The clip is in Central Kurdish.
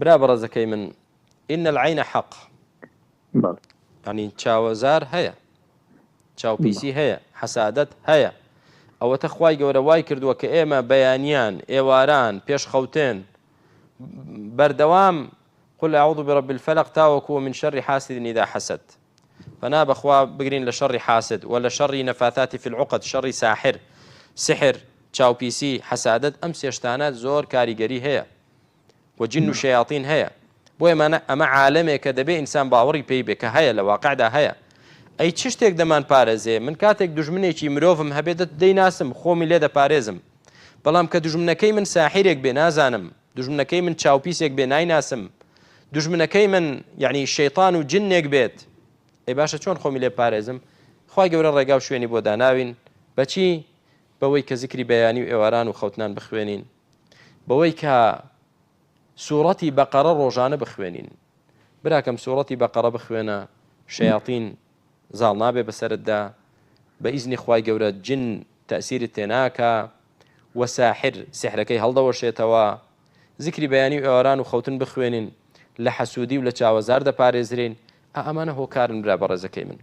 برا بەڕێزەکەی من إن العين حق يعني چاوەزار هەیە چاوپیسی هەیە حەسادەت هەیە ئەوەتە خوای گەورە وای کردووە کە ئێمە بەیانیان ئێواران پێشخەوتێن بەردەوام قل أعوذ برب الفلق تاوكو من شر حاسد إذا حسد فنا بخوا بقرين لشر حاسد ولا شر نفاثات في العقد شر سحر چاوپیسی حسادت ئەم سێشتانە زۆر کاریگەری هەیە وجن و شەیاطین هەیە بۆیە ئەمە عالەمێکە دەبێ ئینسان باوەڕی پێی بێ کە هەیە لە واقعدا هەیە ئەی چ شتێک دەمان پارێزێ من کاتێک دوژمنێکی مرۆڤم هەبێت دەیناسم خۆمی لێ دەپارێزم بەڵام کە دوژمنەکەی من ساحیرێک بێ نازانم دوژمنەکەی من چاوپیسێک بێ نایناسم دوژمنەکەی من یعنی شەیطان و جنێک بێت ئەی باشە چۆن خۆمی لێ پارێزم خوای گەورە ڕێگا و شوێنی بۆ داناوین بەچی بەوەی کە زیکری بەیانی و ئێواران و خەوتنان بخوێنین بەوەی کە سوورەتی بەقەرە ڕۆژانە بخوێنین براکەم سوورەتی بەقەرە بخوێنە شەیاطین زاڵ نابێ بەسەرتدا بە ئیزنی خوای گەورە جن تەئسیرت تێناکە وە ساحر سحرەکەی هەڵدەوەشێتەوە زیکری بەیانی و ئێواران و خەوتن بخوێنین لە حەسوودی و لە چاوەزار دەپارێزرین ئەمانە هۆکارن برا بەڕێزەکەی من